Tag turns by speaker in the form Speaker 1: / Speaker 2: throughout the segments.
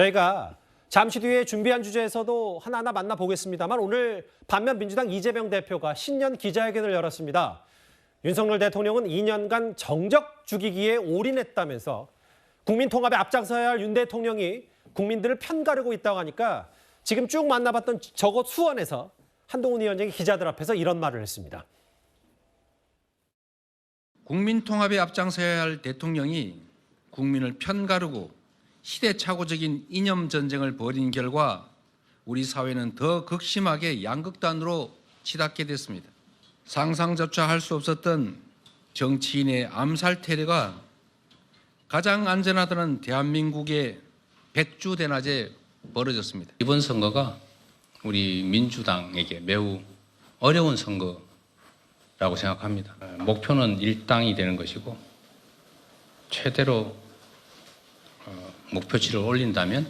Speaker 1: 저희가 잠시 뒤에 준비한 주제에서도 하나하나 만나보겠습니다만 오늘 반면 민주당 이재명 대표가 신년 기자회견을 열었습니다. 윤석열 대통령은 2년간 정적 죽이기에 올인했다면서 국민 통합에 앞장서야 할 윤 대통령이 국민들을 편가르고 있다고 하니까 지금 쭉 만나봤던 저곳 수원에서 한동훈 위원장이 기자들 앞에서 이런 말을 했습니다.
Speaker 2: 국민 통합에 앞장서야 할 대통령이 국민을 편가르고 시대착오적인 이념 전쟁을 벌인 결과 우리 사회는 더 극심하게 양극단으로 치닫게 됐습니다. 상상조차 할 수 없었던 정치인의 암살 테러가 가장 안전하다는 대한민국의 백주대낮에 벌어졌습니다.
Speaker 3: 이번 선거가 우리 민주당에게 매우 어려운 선거라고 생각합니다. 목표는 일당이 되는 것이고 최대로 목표치를 올린다면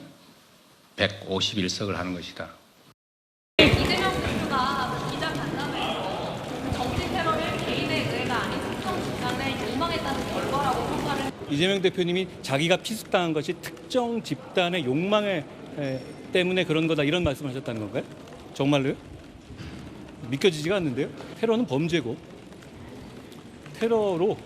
Speaker 3: 151석을 하는 것이다.
Speaker 4: 이재명 대표가 기자 간담회에서 정치 테러를 개인의 의회가 아닌 특정 집단에 욕망했다는 결과라고 평가를.
Speaker 5: 이재명 대표님이 자기가 피습당한 것이 특정 집단의 욕망 때문에 그런 거다 이런 말씀하셨다는 건가요? 정말로요? 믿겨지지가 않는데요. 테러는 범죄고 테러로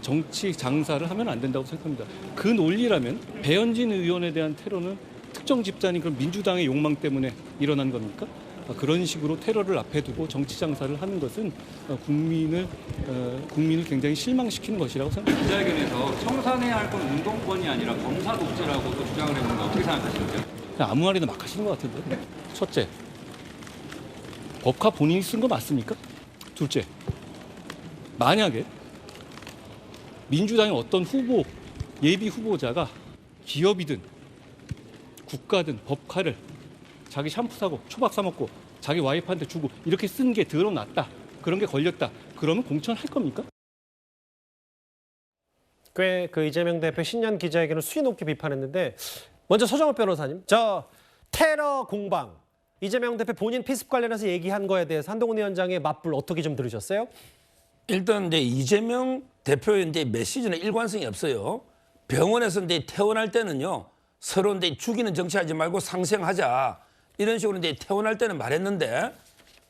Speaker 5: 정치 장사를 하면 안 된다고 생각합니다. 그 논리라면 배현진 의원에 대한 테러는 특정 집단이 그럼 민주당의 욕망 때문에 일어난 겁니까? 그런 식으로 테러를 앞에 두고 정치 장사를 하는 것은 국민을 굉장히 실망시키는 것이라고 생각합니다.
Speaker 6: 기자회견에서 청산해야 할 건 운동권이 아니라 검사 독재라고 또 주장을 해보는데 어떻게 생각하시는지요?
Speaker 5: 그냥 아무 말이나 막 하시는 것 같은데. 첫째, 법카 본인이 쓴 거 맞습니까? 둘째, 만약에 민주당의 어떤 후보, 예비 후보자가 기업이든 국가든 법카를 자기 샴푸 사고 초밥 사 먹고 자기 와이프한테 주고 이렇게 쓴 게 드러났다. 그런 게 걸렸다. 그러면 공천할 겁니까?
Speaker 1: 꽤 그 이재명 대표 신년 기자회견을 수위 높게 비판했는데 먼저 서정호 변호사님, 저 테러 공방 이재명 대표 본인 피습 관련해서 얘기한 거에 대해서 한동훈 위원장의 맞불 어떻게 좀 들으셨어요?
Speaker 7: 일단 이제 이재명 대표의 이제 메시지는 일관성이 없어요. 병원에서 이제 퇴원할 때는요 서로 이제 죽이는 정치하지 말고 상생하자 이런 식으로 이제 퇴원할 때는 말했는데,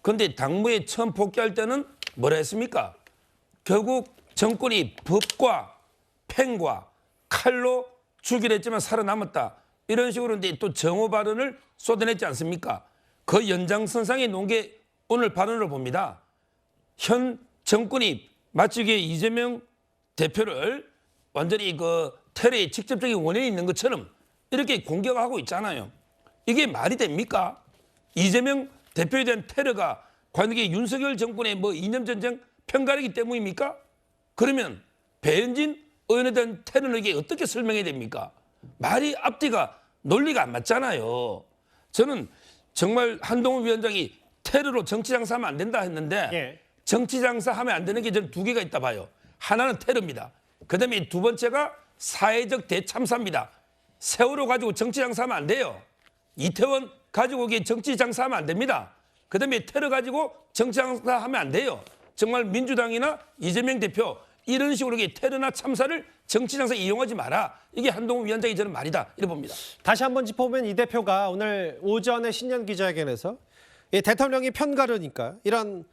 Speaker 7: 그런데 당무에 처음 복귀할 때는 뭐라 했습니까? 결국 정권이 법과 팽과 칼로 죽이려 했지만 살아남았다 이런 식으로 이제 또 정오 발언을 쏟아냈지 않습니까? 그 연장선상에 놓은 게 오늘 발언을 봅니다. 현 정권이 마치 이재명 대표를 완전히 그 테러의 직접적인 원인이 있는 것처럼 이렇게 공격하고 있잖아요. 이게 말이 됩니까? 이재명 대표에 대한 테러가 과연 이게 윤석열 정권의 뭐 이념전쟁 편가르기 때문입니까? 그러면 배현진 의원에 대한 테러는 이게 어떻게 설명해야 됩니까? 말이 앞뒤가 논리가 안 맞잖아요. 저는 정말 한동훈 위원장이 테러로 정치 장사하면 안 된다 했는데
Speaker 1: 예.
Speaker 7: 정치 장사하면 안 되는 게 저는 두 개가 있다 봐요. 하나는 테러입니다. 그다음에 두 번째가 사회적 대참사입니다. 세월호 가지고 정치 장사하면 안 돼요. 이태원 가지고 정치 장사하면 안 됩니다. 그다음에 테러 가지고 정치 장사하면 안 돼요. 정말 민주당이나 이재명 대표 이런 식으로 테러나 참사를 정치 장사에 이용하지 마라. 이게 한동훈 위원장이 저는 말이다 이렇게 봅니다.
Speaker 1: 다시 한번 짚어보면 이 대표가 오늘 오전에 신년 기자회견에서 이 대통령이 편가르니까 이런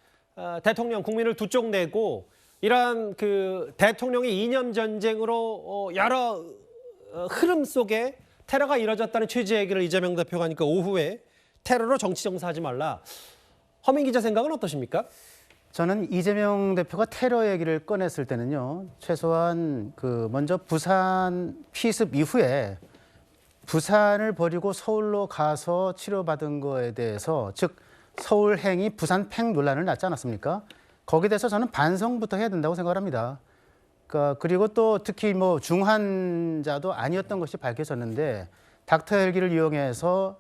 Speaker 1: 대통령 국민을 두 쪽 내고 이런 그 대통령의 이념 전쟁으로 여러 흐름 속에 테러가 이뤄졌다는 취지의 얘기를 이재명 대표가 하니까 오후에 테러로 정치 정사하지 말라. 허민 기자 생각은 어떠십니까?
Speaker 8: 저는 이재명 대표가 테러 얘기를 꺼냈을 때는요, 최소한 먼저 부산 피습 이후에 부산을 버리고 서울로 가서 치료받은 거에 대해서, 즉 서울행이 부산팽 논란을 낳지 않았습니까? 거기에 대해서 저는 반성부터 해야 된다고 생각합니다. 그리고 또 특히 뭐 중환자도 아니었던 것이 밝혀졌는데 닥터 헬기를 이용해서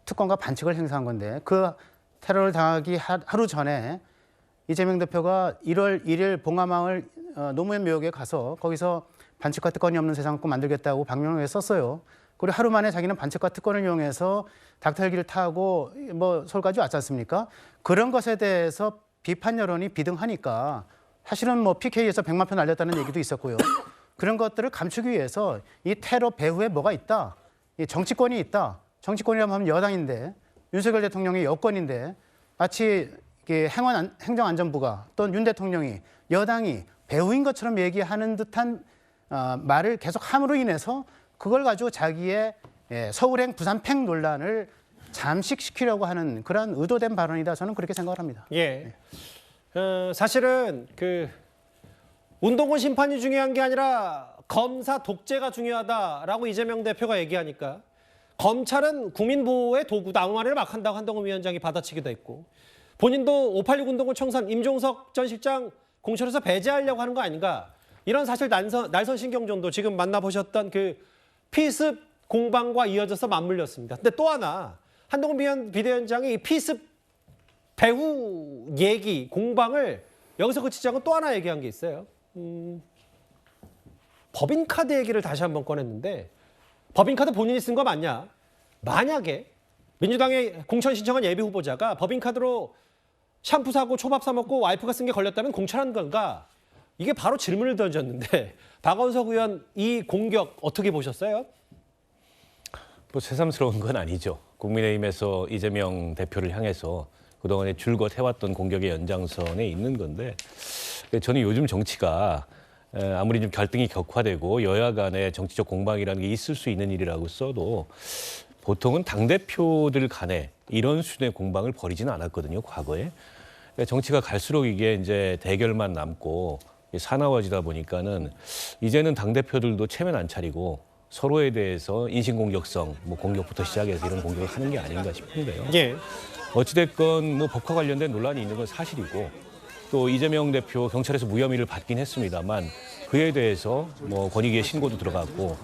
Speaker 8: 특권과 반칙을 행사한 건데, 그 테러를 당하기 하루 전에 이재명 대표가 1월 1일 봉화마을 노무현 묘역에 가서 거기서 반칙과 특권이 없는 세상을 꼭 만들겠다고 방명록에 썼어요. 그리고 하루 만에 자기는 반칙과 특권을 이용해서 닥터 헬기를 타고 뭐 서울까지 왔지 않습니까? 그런 것에 대해서 비판 여론이 비등하니까 사실은 뭐 PK에서 100만 표 날렸다는 얘기도 있었고요. 그런 것들을 감추기 위해서 이 테러 배후에 뭐가 있다, 이 정치권이 있다. 정치권이라면 하면 여당인데 윤석열 대통령이 여권인데 마치 이게 행정안전부가 또는 윤 대통령이 여당이 배후인 것처럼 얘기하는 듯한 말을 계속 함으로 인해서 그걸 가지고 자기의 서울행 부산팽 논란을 잠식시키려고 하는 그런 의도된 발언이다. 저는 그렇게 생각을 합니다.
Speaker 1: 예. 사실은 그 운동권 심판이 중요한 게 아니라 검사 독재가 중요하다라고 이재명 대표가 얘기하니까 검찰은 국민 보호의 도구다 아무 말이나 막 한다고 한동훈 위원장이 받아치기도 했고 본인도 586 운동권 청산 임종석 전 실장 공천에서 배제하려고 하는 거 아닌가 이런 사실 날선 신경전도 지금 만나보셨던 그 피습 공방과 이어져서 맞물렸습니다. 근데 또 하나 한동훈 비대위원장이 이 피습 배후 얘기 공방을 여기서 그치지 않고 또 하나 얘기한 게 있어요. 법인카드 얘기를 다시 한번 꺼냈는데 법인카드 본인이 쓴 거 맞냐? 만약에 민주당의 공천 신청한 예비 후보자가 법인카드로 샴푸 사고 초밥 사 먹고 와이프가 쓴 게 걸렸다면 공천한 건가? 이게 바로 질문을 던졌는데 박원석 의원 이 공격 어떻게 보셨어요?
Speaker 9: 뭐 새삼스러운 건 아니죠. 국민의힘에서 이재명 대표를 향해서 그동안에 줄곧 해왔던 공격의 연장선에 있는 건데 저는 요즘 정치가 아무리 좀 갈등이 격화되고 여야 간의 정치적 공방이라는 게 있을 수 있는 일이라고 써도 보통은 당대표들 간에 이런 수준의 공방을 벌이지는 않았거든요, 과거에. 정치가 갈수록 이게 이제 대결만 남고 사나워지다 보니까는 이제는 당대표들도 체면 안 차리고 서로에 대해서 인신공격성, 뭐 공격부터 시작해서 이런 공격을 하는 게 아닌가 싶은데요.
Speaker 1: 예.
Speaker 9: 어찌됐건 뭐 법과 관련된 논란이 있는 건 사실이고 또 이재명 대표 경찰에서 무혐의를 받긴 했습니다만 그에 대해서 뭐 권익위에 신고도 들어갔고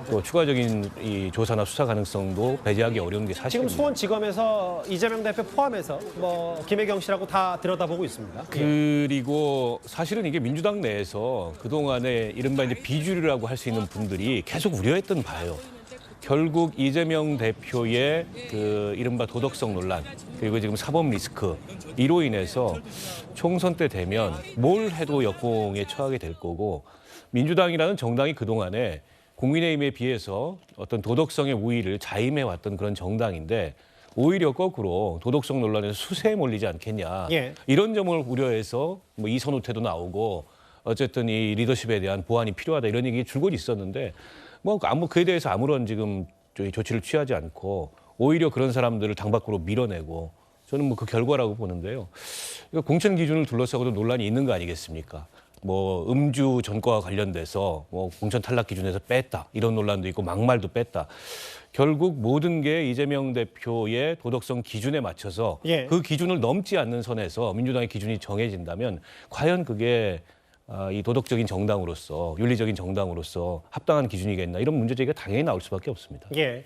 Speaker 9: 또 추가적인 이 조사나 수사 가능성도 배제하기 어려운 게
Speaker 1: 지금
Speaker 9: 사실입니다.
Speaker 1: 수원지검에서 이재명 대표 포함해서 뭐 김혜경 씨라고 다 들여다보고 있습니다.
Speaker 9: 그리고 사실은 이게 민주당 내에서 그동안에 이른바 이제 비주류라고 할 수 있는 분들이 계속 우려했던 바예요. 결국 이재명 대표의 그 이른바 도덕성 논란 그리고 지금 사법 리스크 이로 인해서 총선 때 되면 뭘 해도 역공에 처하게 될 거고 민주당이라는 정당이 그동안에 국민의힘에 비해서 어떤 도덕성의 우위를 자임해 왔던 그런 정당인데 오히려 거꾸로 도덕성 논란에서 수세에 몰리지 않겠냐.
Speaker 1: 예.
Speaker 9: 이런 점을 우려해서 뭐 이선우 태도 나오고 어쨌든 이 리더십에 대한 보완이 필요하다 이런 얘기 줄곧 있었는데 뭐 그에 대해서 아무런 지금 조치를 취하지 않고 오히려 그런 사람들을 당 밖으로 밀어내고 저는 뭐 그 결과라고 보는데요. 그러니까 공천 기준을 둘러싸고도 논란이 있는 거 아니겠습니까? 뭐 음주 전과와 관련돼서 뭐 공천 탈락 기준에서 뺐다 이런 논란도 있고 막말도 뺐다. 결국 모든 게 이재명 대표의 도덕성 기준에 맞춰서
Speaker 1: 예.
Speaker 9: 그 기준을 넘지 않는 선에서 민주당의 기준이 정해진다면 과연 그게 이 도덕적인 정당으로서 윤리적인 정당으로서 합당한 기준이겠나 이런 문제 제기가 당연히 나올 수밖에 없습니다.
Speaker 1: 예.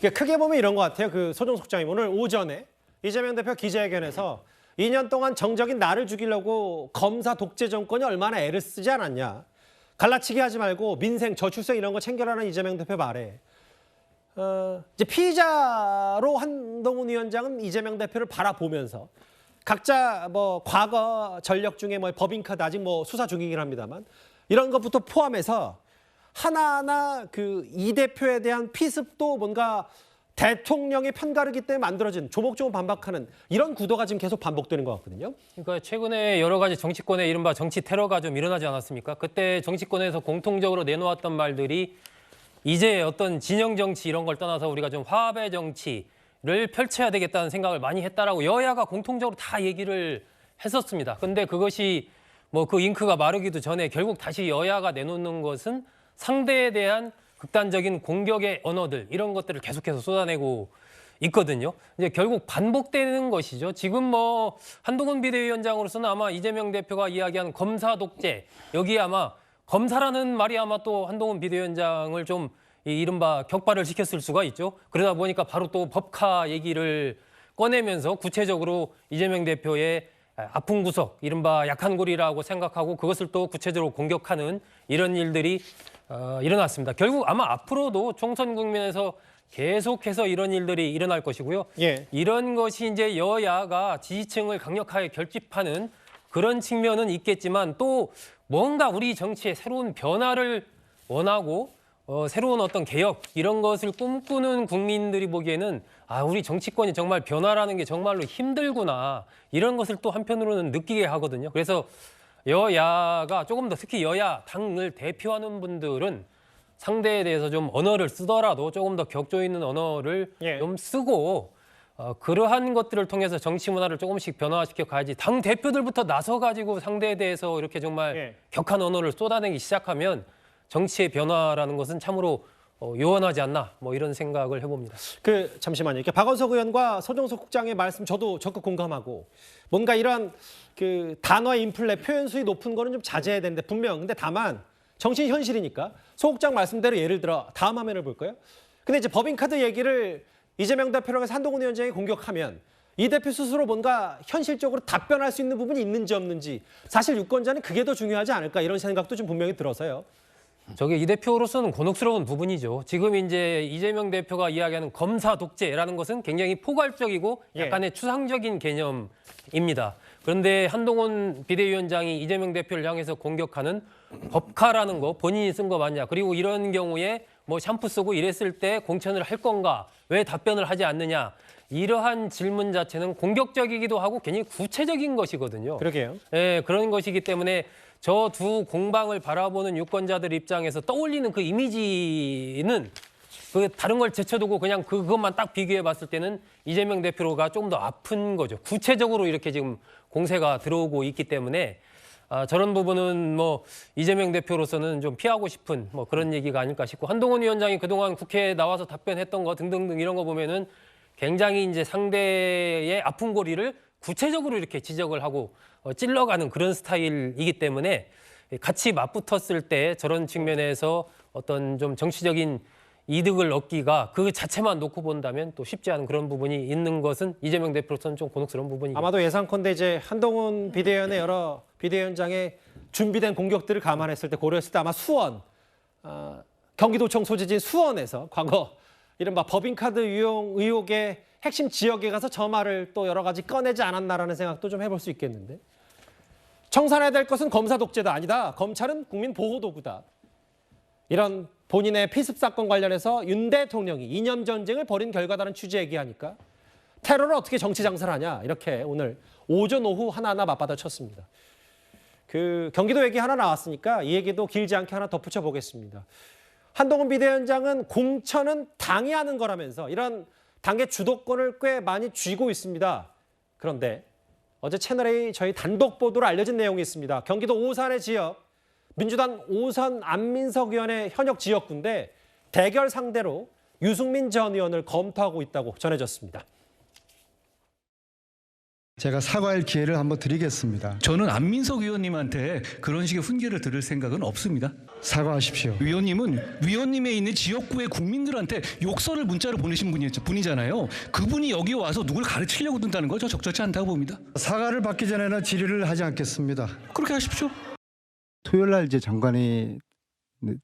Speaker 1: 크게 보면 이런 것 같아요. 그 소정석 장님 오늘 오전에 이재명 대표 기자회견에서 2년 동안 정적인 나를 죽이려고 검사 독재 정권이 얼마나 애를 쓰지 않았냐. 갈라치기 하지 말고 민생, 저출생 이런 거 챙겨라는 이재명 대표 말에 이제 피의자로 한동훈 위원장은 이재명 대표를 바라보면서 각자 뭐 과거 전력 중에 뭐 법인카드 아직 뭐 수사 중이긴 합니다만 이런 것부터 포함해서 하나하나 그 이 대표에 대한 피습도 뭔가 대통령의 편가르기 때문에 만들어진 조목조목 반박하는 이런 구도가 지금 계속 반복되는 것 같거든요.
Speaker 10: 그러니까 최근에 여러 가지 정치권의 이른바 정치 테러가 좀 일어나지 않았습니까? 그때 정치권에서 공통적으로 내놓았던 말들이 이제 어떤 진영 정치 이런 걸 떠나서 우리가 좀 화합의 정치를 펼쳐야 되겠다는 생각을 많이 했다라고 여야가 공통적으로 다 얘기를 했었습니다. 근데 그것이 뭐 그 잉크가 마르기도 전에 결국 다시 여야가 내놓는 것은 상대에 대한 극단적인 공격의 언어들 이런 것들을 계속해서 쏟아내고 있거든요. 이제 결국 반복되는 것이죠. 지금 뭐 한동훈 비대위원장으로서는 아마 이재명 대표가 이야기한 검사 독재 여기에 아마 검사라는 말이 아마 또 한동훈 비대위원장을 좀 이른바 격발을 시켰을 수가 있죠. 그러다 보니까 바로 또 법카 얘기를 꺼내면서 구체적으로 이재명 대표의 아픈 구석, 이른바 약한 고리라고 생각하고 그것을 또 구체적으로 공격하는 이런 일들이 일어났습니다. 결국 아마 앞으로도 총선 국면에서 계속해서 이런 일들이 일어날 것이고요.
Speaker 1: 예.
Speaker 10: 이런 것이 이제 여야가 지지층을 강력하게 결집하는 그런 측면은 있겠지만 또 뭔가 우리 정치에 새로운 변화를 원하고 새로운 어떤 개혁 이런 것을 꿈꾸는 국민들이 보기에는 우리 정치권이 정말 변화라는 게 정말로 힘들구나 이런 것을 또 한편으로는 느끼게 하거든요. 그래서 여야가 조금 더 특히 여야 당을 대표하는 분들은 상대에 대해서 좀 언어를 쓰더라도 조금 더 격조 있는 언어를 좀 쓰고 그러한 것들을 통해서 정치 문화를 조금씩 변화시켜 가야지 당 대표들부터 나서 가지고 상대에 대해서 이렇게 정말 격한 언어를 쏟아내기 시작하면 정치의 변화라는 것은 참으로 요원하지 않나 뭐 이런 생각을 해봅니다.
Speaker 1: 잠시만요. 이렇게 박원석 의원과 서정석 국장의 말씀 저도 적극 공감하고 뭔가 이런 단어의 인플레 표현 수위 높은 거는 좀 자제해야 되는데 분명 근데 다만 정치 현실이니까 소 국장 말씀대로 예를 들어 다음 화면을 볼까요? 근데 이제 법인카드 얘기를 이재명 대표랑 해서 한동훈 위원장이 공격하면 이 대표 스스로 뭔가 현실적으로 답변할 수 있는 부분이 있는지 없는지 사실 유권자는 그게 더 중요하지 않을까 이런 생각도 좀 분명히 들어서요.
Speaker 10: 저게 이 대표로서는 곤혹스러운 부분이죠. 지금 이제 이재명 대표가 이야기하는 검사 독재라는 것은 굉장히 포괄적이고 약간의 추상적인 개념입니다. 그런데 한동훈 비대위원장이 이재명 대표를 향해서 공격하는 법카라는 거 본인이 쓴 거 맞냐. 그리고 이런 경우에 뭐 샴푸 쓰고 이랬을 때 공천을 할 건가. 왜 답변을 하지 않느냐. 이러한 질문 자체는 공격적이기도 하고 굉장히 구체적인 것이거든요.
Speaker 1: 그러게요.
Speaker 10: 예, 그런 것이기 때문에 저 두 공방을 바라보는 유권자들 입장에서 떠올리는 그 이미지는 다른 걸 제쳐두고 그냥 그것만 딱 비교해 봤을 때는 이재명 대표가 조금 더 아픈 거죠. 구체적으로 이렇게 지금 공세가 들어오고 있기 때문에 저런 부분은 뭐 이재명 대표로서는 좀 피하고 싶은 뭐 그런 얘기가 아닐까 싶고 한동훈 위원장이 그동안 국회에 나와서 답변했던 거 등등등 이런 거 보면은 굉장히 이제 상대의 아픈 고리를 구체적으로 이렇게 지적을 하고 찔러가는 그런 스타일이기 때문에 같이 맞붙었을 때 저런 측면에서 어떤 좀 정치적인 이득을 얻기가 그 자체만 놓고 본다면 또 쉽지 않은 그런 부분이 있는 것은 이재명 대표로서는 좀 곤혹스러운 부분이죠.
Speaker 1: 아마도 예상컨대 이제 한동훈 비대위원의 여러 비대위원장의 준비된 공격들을 감안했을 때 고려했을 때 아마 수원, 경기도청 소재지인 수원에서 과거 이른바 법인카드 유용 의혹의 핵심 지역에 가서 저 말을 또 여러 가지 꺼내지 않았나라는 생각도 좀 해볼 수 있겠는데 청산해야 될 것은 검사 독재다 아니다. 검찰은 국민 보호 도구다. 이런 본인의 피습 사건 관련해서 윤 대통령이 이념 전쟁을 벌인 결과다는 취지 얘기하니까 테러를 어떻게 정치 장사를 하냐 이렇게 오늘 오전 오후 하나하나 맞받아 쳤습니다. 경기도 얘기 하나 나왔으니까 이 얘기도 길지 않게 하나 덧붙여 보겠습니다. 한동훈 비대위원장은 공천은 당이 하는 거라면서 이런 당의 주도권을 꽤 많이 쥐고 있습니다. 그런데 어제 채널A 저희 단독 보도로 알려진 내용이 있습니다. 경기도 오산의 지역 민주당 오선 안민석 의원의 현역 지역구인데 대결 상대로 유승민 전 의원을 검토하고 있다고 전해졌습니다.
Speaker 11: 제가 사과할 기회를 한번 드리겠습니다.
Speaker 12: 저는 안민석 의원님한테 그런 식의 훈계를 들을 생각은 없습니다.
Speaker 11: 사과하십시오.
Speaker 12: 의원님은 위원님에 있는 지역구의 국민들한테 욕설을 문자로 보내신 분이잖아요. 그분이 여기 와서 누굴 가르치려고 든다는 거 저 적절치 않다고 봅니다.
Speaker 11: 사과를 받기 전에는 질의를 하지 않겠습니다.
Speaker 12: 그렇게 하십시오.
Speaker 11: 토요일 날 이제 장관이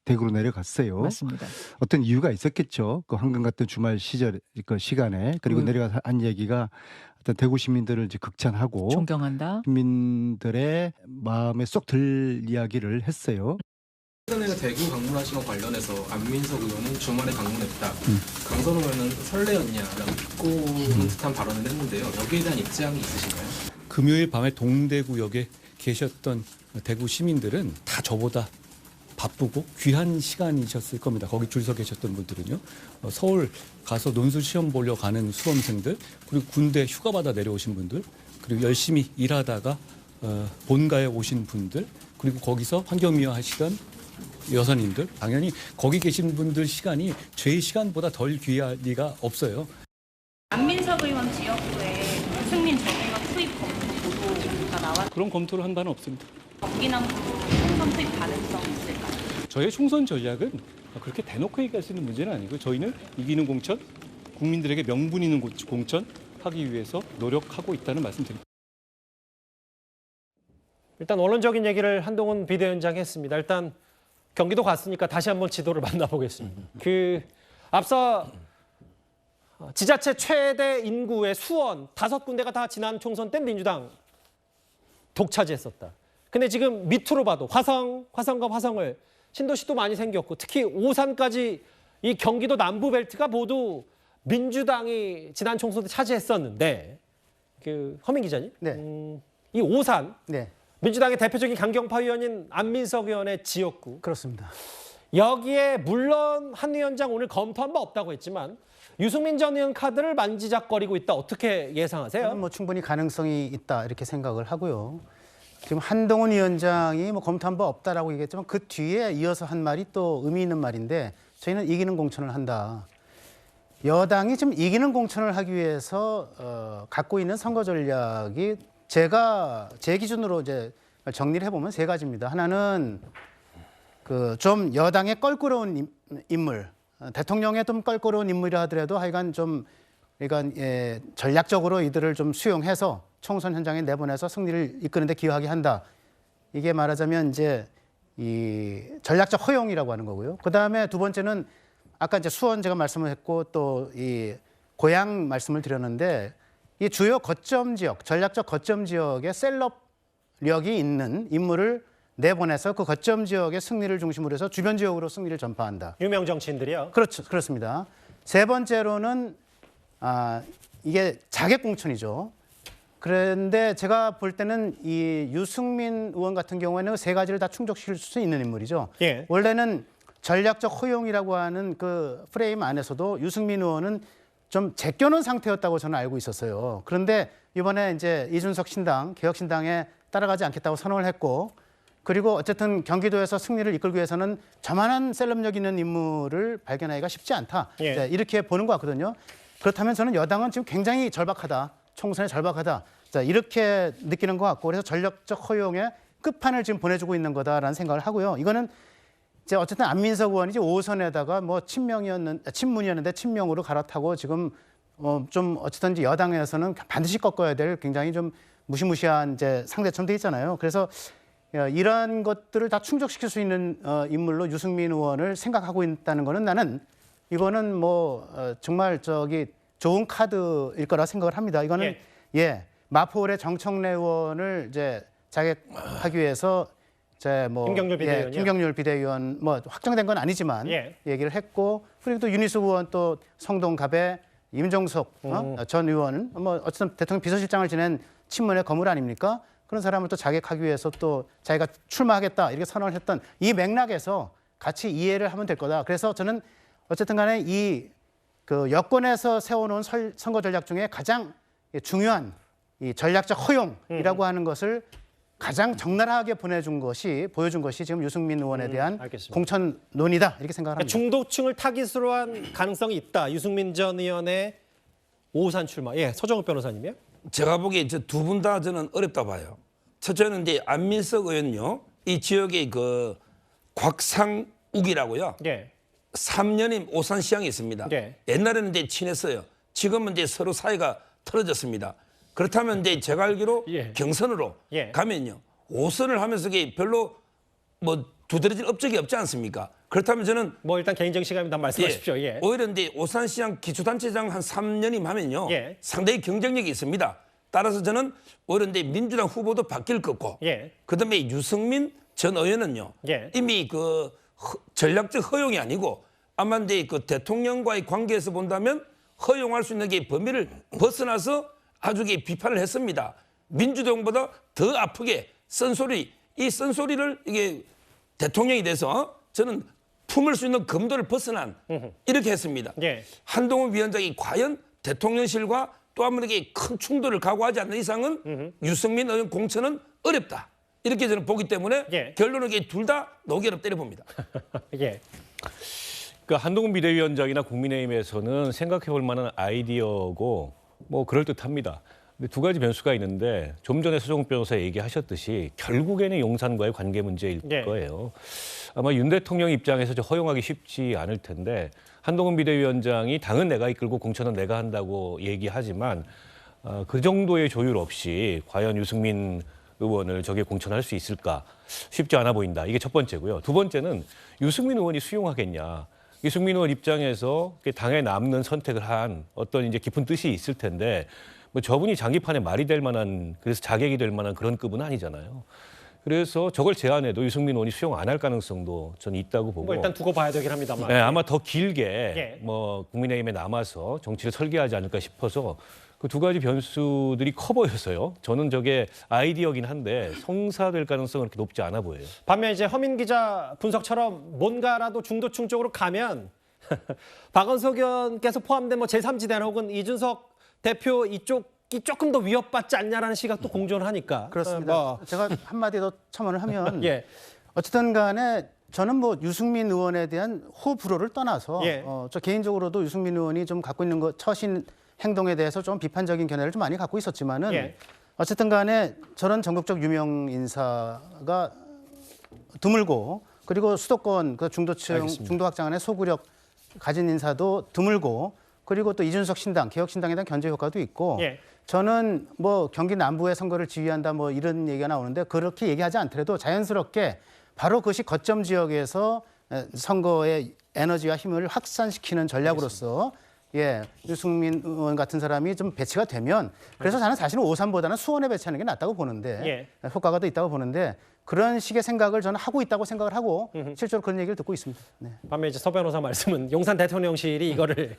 Speaker 11: 대구로 내려갔어요.
Speaker 13: 맞습니다.
Speaker 11: 어떤 이유가 있었겠죠. 그 황금 같은 주말 시간에 그리고 내려가서 한 얘기가 어떤 대구 시민들을 이제 극찬하고
Speaker 13: 존경한다.
Speaker 11: 시민들의 마음에 쏙 들 이야기를 했어요.
Speaker 14: 최근에 대구 방문하신 것 관련해서 안민석 의원은 주말에 방문했다. 강선호 의원은 설레였냐라고 비꼬는 듯한 발언을 했는데요. 여기에 대한 입장이 있으신가요?
Speaker 5: 금요일 밤에 동대구역에 계셨던 대구 시민들은 다 저보다 바쁘고 귀한 시간이셨을 겁니다. 거기 줄 서 계셨던 분들은요. 서울 가서 논술 시험 보려 가는 수험생들, 그리고 군대 휴가 받아 내려오신 분들, 그리고 열심히 일하다가 본가에 오신 분들, 그리고 거기서 환경미화 하시던 여사님들, 당연히 거기 계신 분들 시간이 제 시간보다 덜 귀할 리가 없어요.
Speaker 4: 안민석 의원 지역구에 유승민 전 의원 투입 보도가 나왔.
Speaker 5: 그런 검토를 한 바는 없습니다.
Speaker 4: 경기남부 총선 투입 가능성 있을까요?
Speaker 5: 저의 총선 전략은 그렇게 대놓고 얘기할 수 있는 문제는 아니고 저희는 이기는 공천, 국민들에게 명분 있는 공천 하기 위해서 노력하고 있다는 말씀드립니다.
Speaker 1: 일단 원론적인 얘기를 한동훈 비대위원장이 했습니다. 일단 경기도 갔으니까 다시 한번 지도를 만나보겠습니다. 앞서 지자체 최대 인구의 수원 5군데가 다 지난 총선 때 민주당 독차지했었다. 근데 지금 밑으로 봐도 화성과 화성을 신도시도 많이 생겼고 특히 오산까지 이 경기도 남부 벨트가 모두 민주당이 지난 총선 때 차지했었는데 그 허민 기자님,
Speaker 8: 네.
Speaker 1: 이 오산
Speaker 8: 네.
Speaker 1: 민주당의 대표적인 강경파 의원인 안민석 의원의 지역구.
Speaker 8: 그렇습니다.
Speaker 1: 여기에 물론 한 위원장 오늘 검토한 바 없다고 했지만 유승민 전 의원 카드를 만지작거리고 있다. 어떻게 예상하세요?
Speaker 8: 저는 뭐 충분히 가능성이 있다 이렇게 생각을 하고요. 지금 한동훈 위원장이 뭐 검토한 바 없다라고 얘기했지만 그 뒤에 이어서 한 말이 또 의미 있는 말인데 저희는 이기는 공천을 한다. 여당이 지금 이기는 공천을 하기 위해서 갖고 있는 선거 전략이 제 기준으로 이제 정리를 해보면 세 가지입니다. 하나는 그 좀 여당의 껄끄러운 인물, 대통령의 좀 껄끄러운 인물이라 하더라도 하여간 좀 그러니까 전략적으로 이들을 좀 수용해서 총선 현장에 내보내서 승리를 이끄는 데 기여하게 한다. 이게 말하자면 이제 이 전략적 허용이라고 하는 거고요. 그다음에 두 번째는 아까 이제 수원 제가 말씀을 했고 또 이 고향 말씀을 드렸는데 이 주요 거점 지역, 전략적 거점 지역에 셀럽력이 있는 인물을 내보내서 그 거점 지역의 승리를 중심으로 해서 주변 지역으로 승리를 전파한다.
Speaker 1: 유명 정치인들이요?
Speaker 8: 그렇죠. 그렇습니다. 세 번째로는 이게 자객 공천이죠. 그런데 제가 볼 때는 이 유승민 의원 같은 경우에는 세 가지를 다 충족시킬 수 있는 인물이죠.
Speaker 1: 예.
Speaker 8: 원래는 전략적 허용이라고 하는 그 프레임 안에서도 유승민 의원은 좀 제껴놓은 상태였다고 저는 알고 있었어요. 그런데 이번에 이제 이준석 신당, 개혁신당에 따라가지 않겠다고 선언을 했고 그리고 어쨌든 경기도에서 승리를 이끌기 위해서는 저만한 셀럽력 있는 인물을 발견하기가 쉽지 않다.
Speaker 1: 예.
Speaker 8: 이렇게 보는 것 같거든요. 그렇다면 저는 여당은 지금 굉장히 절박하다. 총선에 절박하다. 자, 이렇게 느끼는 것 같고 그래서 전략적 허용의 끝판을 지금 보내주고 있는 거다라는 생각을 하고요. 이거는 이제 어쨌든 안민석 의원이 5선에다가 뭐 친문이었는데 친명으로 갈아타고 지금 좀 어쨌든 이제 여당에서는 반드시 꺾어야 될 굉장히 좀 무시무시한 이제 상대처럼 돼 있잖아요. 그래서 이런 것들을 다 충족시킬 수 있는 인물로 유승민 의원을 생각하고 있다는 거는 나는 이거는 뭐 정말 좋은 카드일 거라 생각을 합니다. 이거는 마포울의 정청래 의원을 이제 자객하기 위해서
Speaker 1: 김경률 비대위원이요?
Speaker 8: 김경률 비대위원 뭐 확정된 건 아니지만 얘기를 했고 그리고 또 윤희숙 의원 또 성동갑에 임종석 전 의원은 뭐 어쨌든 대통령 비서실장을 지낸 친문의 거물 아닙니까? 그런 사람을 또 자객하기 위해서 또 자기가 출마하겠다 이렇게 선언을 했던 이 맥락에서 같이 이해를 하면 될 거다. 그래서 저는 어쨌든 간에 이 그 여권에서 세워놓은 선거 전략 중에 가장 중요한 이 전략적 허용이라고 하는 것을 가장 적나라하게 보여준 것이 지금 유승민 의원에 대한 공천 논의다 이렇게 생각합니다.
Speaker 1: 중도층을 타깃으로 한 가능성이 있다. 유승민 전 의원의 오산 출마. 서정욱 변호사님이요?
Speaker 7: 제가 보기에 두 분 다 저는 어렵다 봐요. 첫째는 이제 안민석 의원요. 이 지역의 그 곽상욱이라고요. 3년임 오산시장이 있습니다. 옛날에는 이제 친했어요. 지금은 이제 서로 사이가 틀어졌습니다. 그렇다면 이제 제가 알기로 경선으로 가면요. 5선을 하면서 별로 뭐 두드러질 업적이 없지 않습니까? 그렇다면 저는
Speaker 1: 뭐 일단 개인적 시간입니다. 말씀하십시오.
Speaker 7: 오히려 이제 오산시장 기초단체장 한 3년임 하면요. 상당히 경쟁력이 있습니다. 따라서 저는 오히려 이제 민주당 후보도 바뀔 거고 그다음에 유승민 전 의원은요. 이미 그 전략적 허용이 아니고 아마 이제 그 대통령과의 관계에서 본다면 허용할 수 있는 게 범위를 벗어나서 아주 비판을 했습니다. 민주당보다 더 아프게 이 쓴소리를 이게 대통령이 돼서 저는 품을 수 있는 검도를 벗어난 이렇게 했습니다. 한동훈 위원장이 과연 대통령실과 또 한 번 큰 충돌을 각오하지 않는 이상은 유승민 의원 공천은 어렵다. 이렇게 저는 보기 때문에 결론은 둘 다 노결업 때려봅니다.
Speaker 9: 그러니까 한동훈 비대위원장이나 국민의힘에서는 생각해볼 만한 아이디어고 뭐 그럴듯합니다. 근데 두 가지 변수가 있는데 좀 전에 서정욱 변호사 얘기하셨듯이 결국에는 용산과의 관계 문제일 거예요. 아마 윤 대통령 입장에서 허용하기 쉽지 않을 텐데 한동훈 비대위원장이 당은 내가 이끌고 공천은 내가 한다고 얘기하지만 그 정도의 조율 없이 과연 유승민 의원을 저게 공천할 수 있을까 쉽지 않아 보인다. 이게 첫 번째고요. 두 번째는 유승민 의원이 수용하겠냐. 유승민 의원 입장에서 당에 남는 선택을 한 어떤 이제 깊은 뜻이 있을 텐데 뭐 저분이 장기판에 말이 될 만한 그래서 자객이 될 만한 그런 급은 아니잖아요. 그래서 저걸 제안해도 유승민 의원이 수용 안 할 가능성도 저는 있다고 보고.
Speaker 1: 뭐 일단 두고 봐야 되긴 합니다만.
Speaker 9: 네, 아마 더 길게
Speaker 1: 예.
Speaker 9: 뭐 국민의힘에 남아서 정치를 설계하지 않을까 싶어서 그 두 가지 변수들이 커 보여서요. 저는 저게 아이디어긴 한데 성사될 가능성은 그렇게 높지 않아 보여요.
Speaker 1: 반면 이제 허민 기자 분석처럼 뭔가라도 중도층 쪽으로 가면 박원석 의원께서 포함된 뭐 제3지대 혹은 이준석 대표 이쪽이 조금 더 위협받지 않냐라는 시각도 공존을 하니까.
Speaker 8: 그렇습니다. 제가 한마디 더 첨언을 하면
Speaker 1: 예.
Speaker 8: 어쨌든 간에 저는 뭐 유승민 의원에 대한 호불호를 떠나서
Speaker 1: 예.
Speaker 8: 저 개인적으로도 유승민 의원이 좀 갖고 있는 것 처신 행동에 대해서 좀 비판적인 견해를 좀 많이 갖고 있었지만은
Speaker 1: 예.
Speaker 8: 어쨌든 간에 저런 전국적 유명 인사가 드물고 그리고 수도권 그 중도층
Speaker 1: 알겠습니다.
Speaker 8: 중도 확장 안에 소구력 가진 인사도 드물고 그리고 또 이준석 신당 개혁신당에 대한 견제 효과도 있고
Speaker 1: 예.
Speaker 8: 저는 뭐 경기 남부의 선거를 지휘한다 뭐 이런 얘기가 나오는데 그렇게 얘기하지 않더라도 자연스럽게 바로 그것이 거점 지역에서 선거의 에너지와 힘을 확산시키는 전략으로서 예, 유승민 의원 같은 사람이 좀 배치가 되면 그래서 저는 사실은 오산보다는 수원에 배치하는 게 낫다고 보는데 효과가 더 있다고 보는데 그런 식의 생각을 저는 하고 있다고 생각을 하고 실제로 그런 얘기를 듣고 있습니다. 네.
Speaker 1: 반면 이제 서 변호사 말씀은 용산 대통령실이 이거를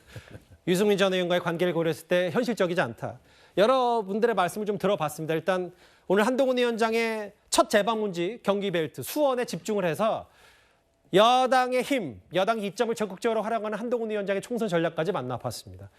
Speaker 1: 유승민 전 의원과의 관계를 고려했을 때 현실적이지 않다. 여러분들의 말씀을 좀 들어봤습니다. 일단 오늘 한동훈 위원장의 첫 재방문지 경기벨트 수원에 집중을 해서 여당의 힘, 여당 이점을 적극적으로 활용하는 한동훈 위원장의 총선 전략까지 만나봤습니다.